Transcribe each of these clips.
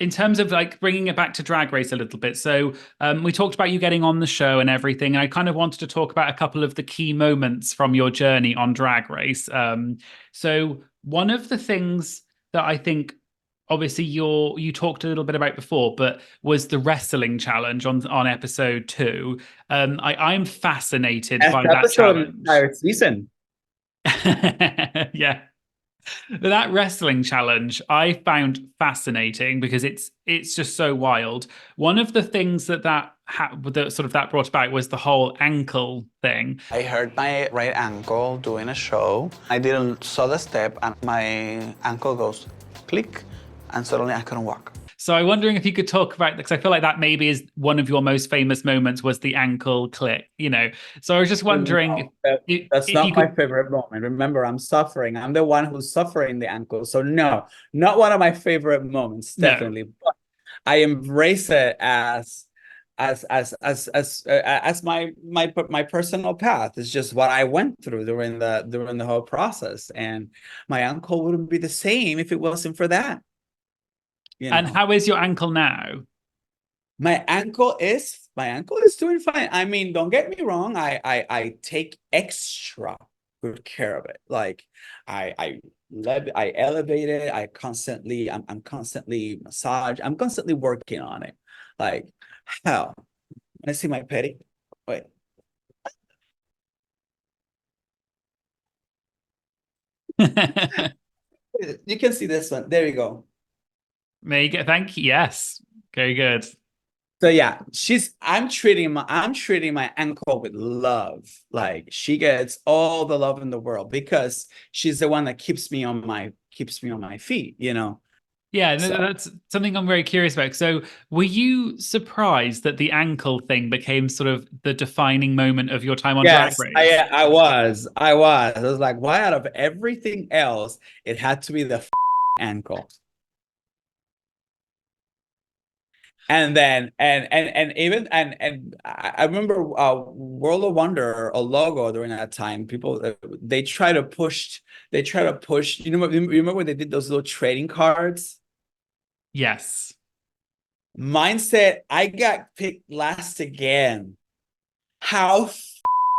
in terms of like bringing it back to Drag Race a little bit, so we talked about you getting on the show and everything, and I kind of wanted to talk about a couple of the key moments from your journey on Drag Race. So one of the things that I think, obviously, you talked a little bit about before, but was the wrestling challenge on episode 2. I'm fascinated Best by that episode in the challenge. entire season. Yeah. But that wrestling challenge I found fascinating because it's just so wild. One of the things that sort of that brought about was the whole ankle thing. I hurt my right ankle doing a show. I didn't saw the step and my ankle goes click and suddenly I couldn't walk. So I'm wondering if you could talk about, because I feel like that maybe is one of your most famous moments, was the ankle click. So I was just wondering No, that's if you not my could. favorite moment. Remember, I'm suffering. I'm the one who's suffering the ankle. So no, not one of my favorite moments, No. definitely. But I embrace it as my personal path. It's just what I went through during the whole process. And my ankle wouldn't be the same if it wasn't for that, you And know. how is your ankle now? My ankle is doing fine. I mean, don't get me wrong. I take extra good care of it. Like I elevate it. I'm constantly massage. I'm constantly working on it. Like hell. When I see my petty. Wait. You can see this one. There you go. Mega, thank you. Yes, very good. So yeah, I'm treating my ankle with love. Like she gets all the love in the world because she's the one that keeps me on my feet, you know. Yeah, no, So that's something I'm very curious about. So, were you surprised that the ankle thing became sort of the defining moment of your time on Drag yes, Race? I was like, why out of everything else, it had to be the ankle. And then and even and I remember World of Wonder or logo during that time. People they try to push. You remember when they did those little trading cards? Yes. Mine said I got picked last again. How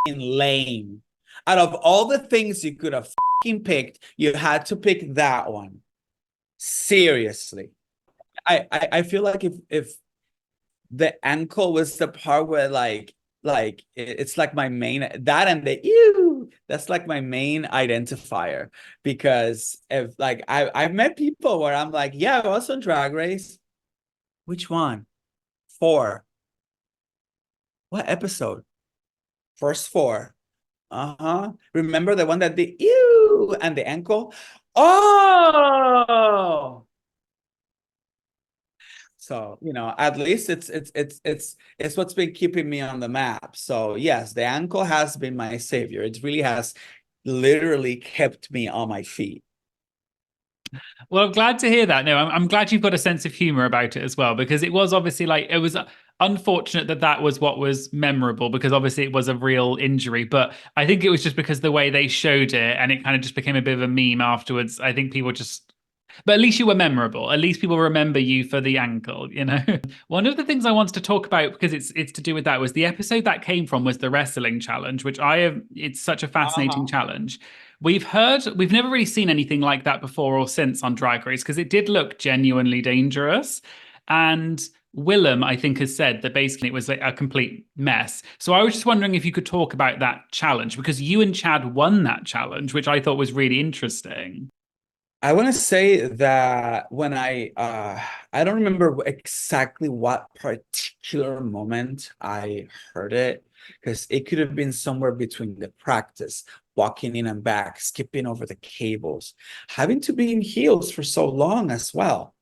lame! Out of all the things you could have picked, you had to pick that one. Seriously, I feel like if the ankle was the part where it's like my main that and the ew that's like my main identifier because if like I've met people where I'm like, yeah, I was on Drag Race. Which one? 4. What episode? First 4. Uh-huh. Remember the one that the ew and the ankle? Oh, so, at least it's what's been keeping me on the map. So, yes, the ankle has been my savior. It really has literally kept me on my feet. Well, I'm glad to hear that. No, I'm glad you've got a sense of humor about it as well, because it was obviously like it was unfortunate that that was what was memorable, because obviously it was a real injury. But I think it was just because the way they showed it, and it kind of just became a bit of a meme afterwards. I think people just. But at least you were memorable. At least people remember you for the ankle. One of the things I wanted to talk about, because it's to do with that, was the episode that came from was the wrestling challenge, which I have. It's such a fascinating Uh-huh. challenge. We've never really seen anything like that before or since on Drag Race, because it did look genuinely dangerous. And Willem, I think, has said that basically it was like a complete mess. So I was just wondering if you could talk about that challenge, because you and Chad won that challenge, which I thought was really interesting. I want to say that when I don't remember exactly what particular moment I heard it, because it could have been somewhere between the practice, walking in and back, skipping over the cables, having to be in heels for so long as well.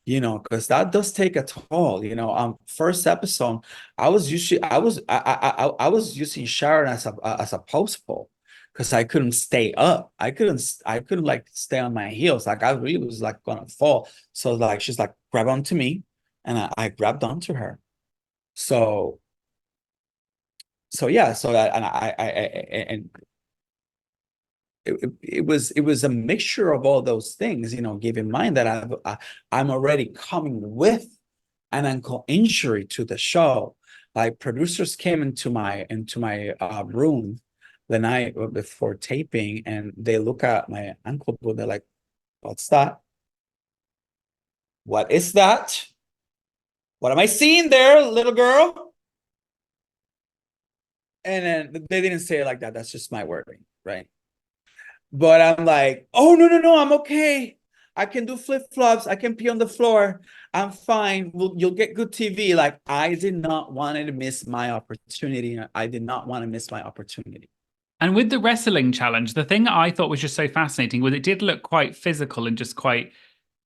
Because that does take a toll. First episode, I was using Sharon as a post pole because I couldn't stay up. I couldn't like stay on my heels. Like I really was like gonna fall. So like she's like grab onto me, and I grabbed onto her. So yeah. So that and it was a mixture of all those things, you know, keep in mind that I'm already coming with an ankle injury to the show. Like producers came into my room the night before taping, and they look at my ankle boot. They're like, "What's that? What is that? What am I seeing there, little girl?" And then they didn't say it like that. That's just my wording, right? But I'm like, "Oh, no, I'm okay. I can do flip-flops. I can pee on the floor. I'm fine. You'll get good TV." Like, I did not want to miss my opportunity. I did not want to miss my opportunity. And with the wrestling challenge, the thing I thought was just so fascinating was it did look quite physical and just quite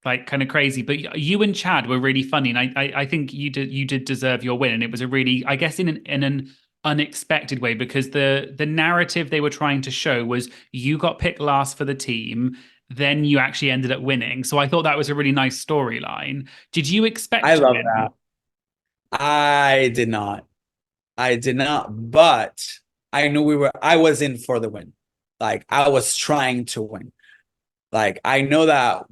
like kind of crazy. But you and Chad were really funny, and I think you did deserve your win. And it was a really, I guess, in an unexpected way, because the narrative they were trying to show was you got picked last for the team, then you actually ended up winning. So I thought that was a really nice storyline. Did you expect I to love win? that. I did not. But I knew I was in for the win. Like, I was trying to win. Like, I know that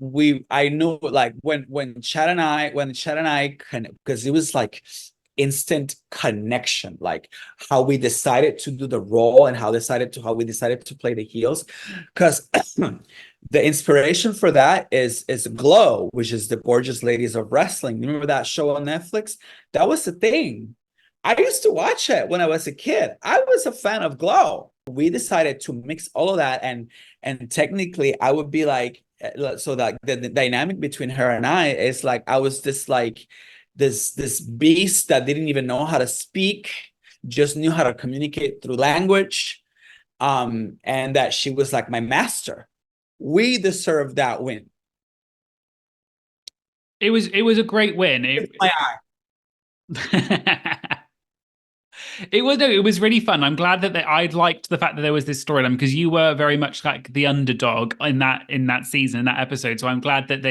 I knew, like, when Chad and I because it was like instant connection, like how we decided to do the role and how we decided to play the heels. Because the inspiration for that is Glow, which is the Gorgeous Ladies of Wrestling. You remember that show on Netflix? That was the thing. I used to watch it when I was a kid. I was a fan of Glow. We decided to mix all of that, and technically I would be like, so that the dynamic between her and I is like, I was this beast that didn't even know how to speak, just knew how to communicate through language, and that she was like my master. We deserved that win. It was a great win. My eye. It was really fun. I'm glad that I liked the fact that there was this storyline, because you were very much like the underdog in that season, in that episode. So I'm glad that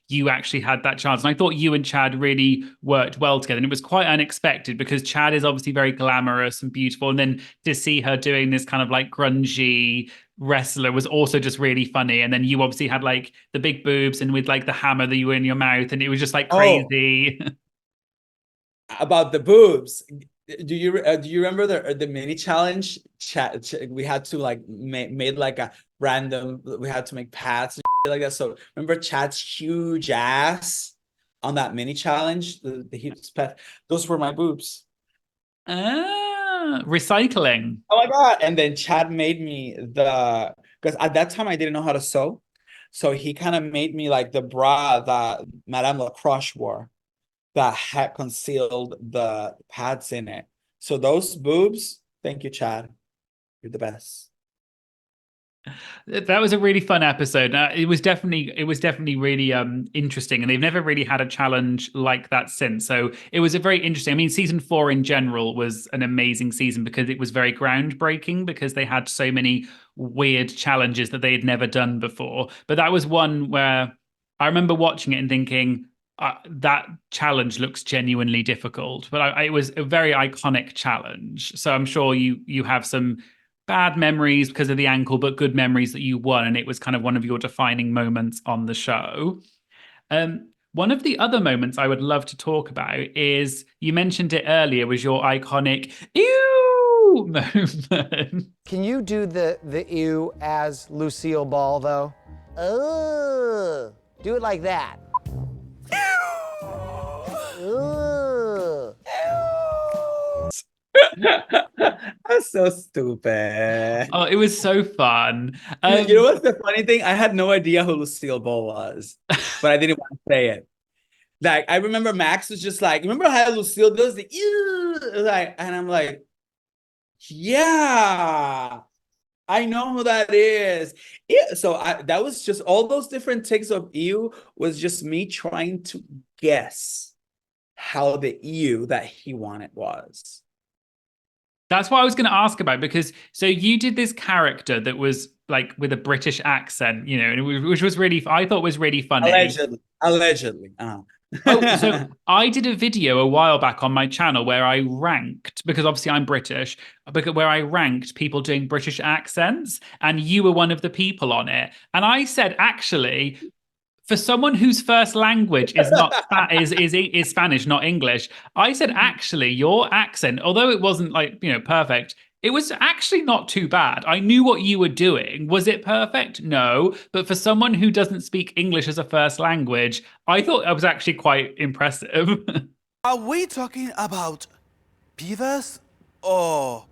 you actually had that chance. And I thought you and Chad really worked well together. And it was quite unexpected, because Chad is obviously very glamorous and beautiful. And then to see her doing this kind of like grungy wrestler was also just really funny. And then you obviously had like the big boobs and with like the hammer that you were in your mouth. And it was just like crazy. About the boobs. Do you remember the mini challenge? We had to like made like a random. We had to make pads and like that. So remember Chad's huge ass on that mini challenge? The huge pet. Those were my boobs. Recycling. Oh my God! And then Chad made me because at that time I didn't know how to sew, so he kind of made me like the bra that Madame LaQueer wore, that had concealed the pads in it. So those boobs, thank you, Chad. You're the best. That was a really fun episode. It was definitely really interesting, and they've never really had a challenge like that since. So it was a very interesting. I mean, season 4 in general was an amazing season, because it was very groundbreaking, because they had so many weird challenges that they had never done before. But that was one where I remember watching it and thinking, that challenge looks genuinely difficult, but it was a very iconic challenge. So I'm sure you have some bad memories because of the ankle, but good memories that you won, and it was kind of one of your defining moments on the show. One of the other moments I would love to talk about is, you mentioned it earlier, was your iconic "ew" moment. Can you do the ew as Lucille Ball though? Do it like that. That's so stupid. Oh, it was so fun. You know what's the funny thing? I had no idea who Lucille Ball was, but I didn't want to say it. Like, I remember Max was just like, remember how Lucille does the ew? Like, and I'm like, yeah, I know who that is. Yeah, so that was just all those different takes of ew was just me trying to guess how the ew that he wanted was. That's what I was going to ask about, because so you did this character that was like with a British accent, you know, and which was really, I thought was really funny. Allegedly. Oh, so I did a video a while back on my channel where I ranked, because obviously I'm British, because where I ranked people doing British accents, and you were one of the people on it. And I said, actually, for someone whose first language is not is Spanish, not English, I said actually your accent, although it wasn't like perfect, it was actually not too bad. I knew what you were doing. Was it perfect? No, but for someone who doesn't speak English as a first language, I thought that was actually quite impressive. Are we talking about beavers or...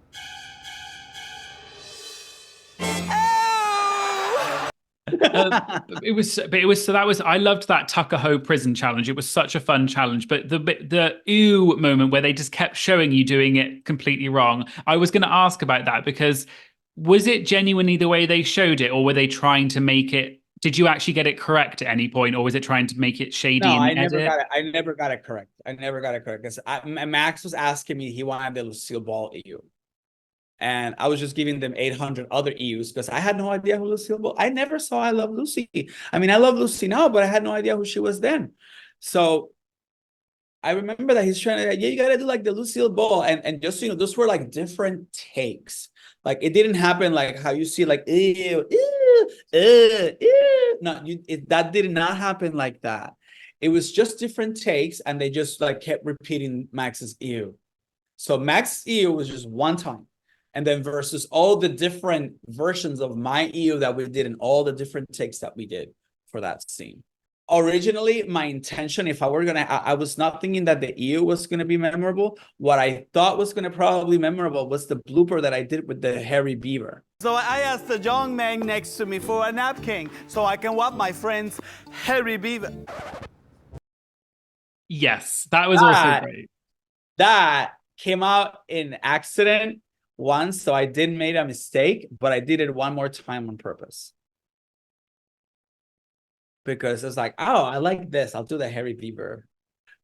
I loved that Tuckahoe prison challenge. It was such a fun challenge, but the ew moment where they just kept showing you doing it completely wrong. I was going to ask about that, because was it genuinely the way they showed it, or were they trying to make it? Did you actually get it correct at any point, or was it trying to make it shady No, in I the never edit? got it. I never got it correct. I never got it correct because Max was asking me, he wanted the Lucille Ball EU. And I was just giving them 800 other EUs because I had no idea who Lucille Ball. I never saw I Love Lucy. I mean, I love Lucy now, but I had no idea who she was then. So I remember that he's trying to, yeah, you gotta do like the Lucille Ball, and just so you know, those were like different takes. Like it didn't happen like how you see like ew, ew, ew, ew. No, that did not happen like that. It was just different takes, and they just like kept repeating Max's ew. So Max's ew was just one time, and then versus all the different versions of my ew that we did and all the different takes that we did for that scene. Originally, my intention, if I were gonna, I was not thinking that the ew was gonna be memorable. What I thought was gonna probably memorable was the blooper that I did with the hairy beaver. So I asked the young man next to me for a napkin so I can wipe my friend's hairy beaver. Yes, that was also great. That came out in accident once, so I did make a mistake, but I did it one more time on purpose. Because it's like, oh, I like this. I'll do the hairy beaver.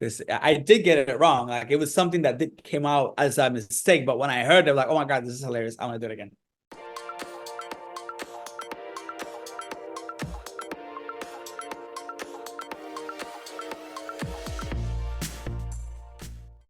Because I did get it wrong. Like it was something that came out as a mistake, but when I heard it, like, oh my God, this is hilarious. I want to do it again.